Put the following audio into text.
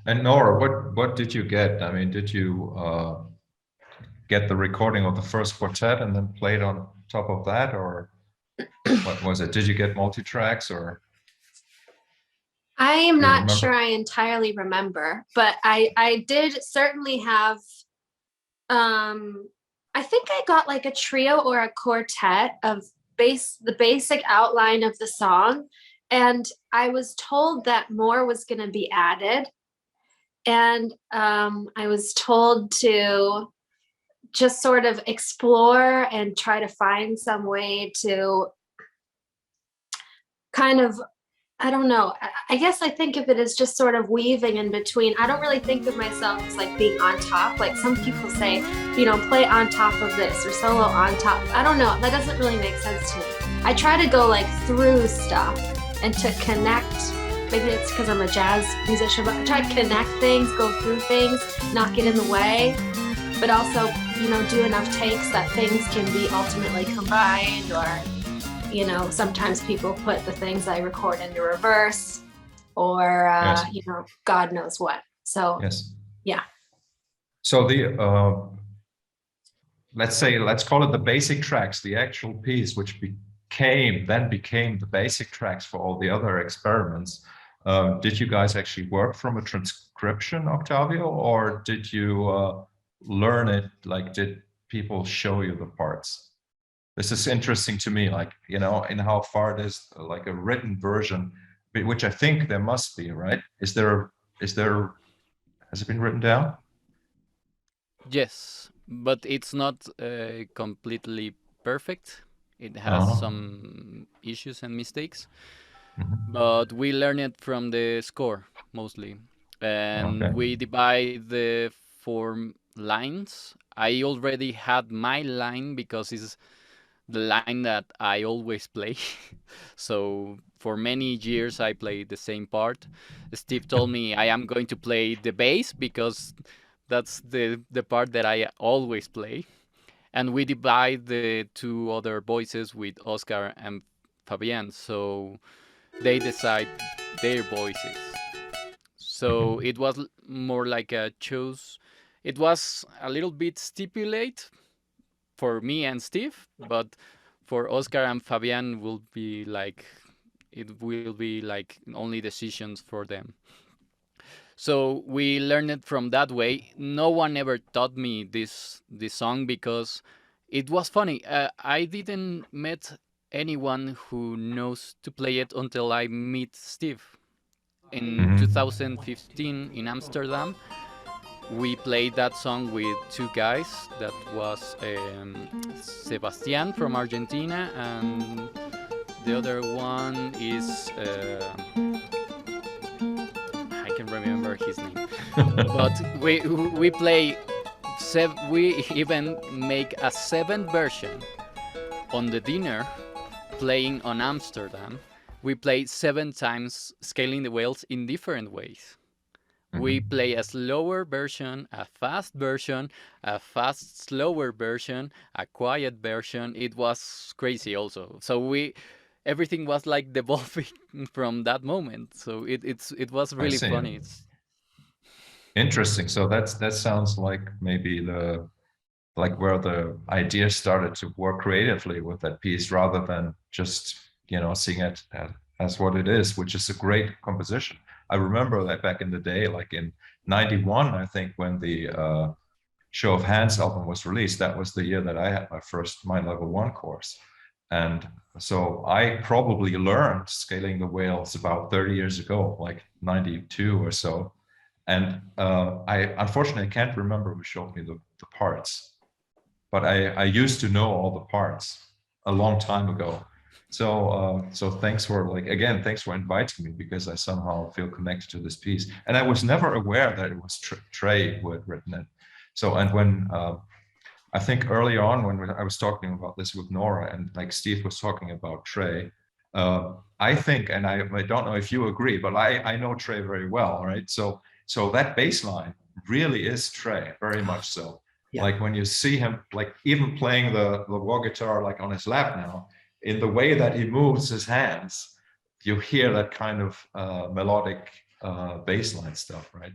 And Nora, what did you get? I mean, did you get the recording of the first quartet and then play it on top of that, or what was it? Did you get multi-tracks, or I am do you not sure remember? I entirely remember, but I did certainly have I think I got like a trio or a quartet of the basic outline of the song, and I was told that more was going to be added, and I was told to just sort of explore and try to find some way to kind of, I don't know. I guess I think of it as just sort of weaving in between. I don't really think of myself as like being on top. Like some people say, play on top of this or solo on top. I don't know. That doesn't really make sense to me. I try to go like through stuff and to connect. Maybe it's because I'm a jazz musician, but I try to connect things, go through things, not get in the way, but also, do enough takes that things can be ultimately combined, or sometimes people put the things I record into reverse, or Yes. God knows what. So Yes. yeah. So the let's call it the basic tracks, the actual piece, which became the basic tracks for all the other experiments. Did you guys actually work from a transcription, Octavio, or did you learn it? Like, did people show you the parts? This is interesting to me, like, in how far it is like a written version, which I think there must be, right? Has it been written down? Yes, but it's not completely perfect. It has Uh-huh. some issues and mistakes, Mhm. but we learn it from the score mostly. Okay. And we divide the four lines. I already had my line because it's the line that I always play. So for many years I played the same part. Steve told me I am going to play the bass because that's the part that I always play. And we divide the two other voices with Oscar and Fabián, so they decide their voices. So Mhm. it was more like a choose. It was a little bit stipulate for me and Steve, but for Oscar and Fabian will be like it will be like only decisions for them. So we learned it from that way. No one ever taught me this song because it was funny. I didn't met anyone who knows to play it until I meet Steve in Mhm. 2015 in Amsterdam. We played that song with two guys. That was Sebastian from Argentina, and the other one is I can remember his name. But we play. We even make a seventh version on the dinner, playing on Amsterdam. We play seven times scaling the whales in different ways. We Mhm. play a slower version, a fast version, a fast slower version, a quiet version. It was crazy also. So we everything was like devolving from that moment. So it was I really see. funny. It's Interesting. So that sounds like maybe the like where the idea started to work creatively with that piece rather than just seeing it as what it is, which is a great composition. I remember that back in the day, like in '91, I think, when the Show of Hands album was released, that was the year that I had my first my level one course. And so I probably learned scaling the whales about 30 years ago, like 92 or so. And I unfortunately can't remember who showed me the parts, but I used to know all the parts a long time ago. So thanks for thanks for inviting me, because I somehow feel connected to this piece. And I was never aware that it was Trey who had written it. So and when I think early on when I was talking about this with Nora, and like Steve was talking about Trey, I think, and I don't know if you agree, but I know Trey very well, right? So that bass line really is Trey, very much so. Yeah. Like when you see him, like even playing the wah guitar like on his lap now, in the way that he moves his hands, you hear that kind of melodic bass line stuff, right?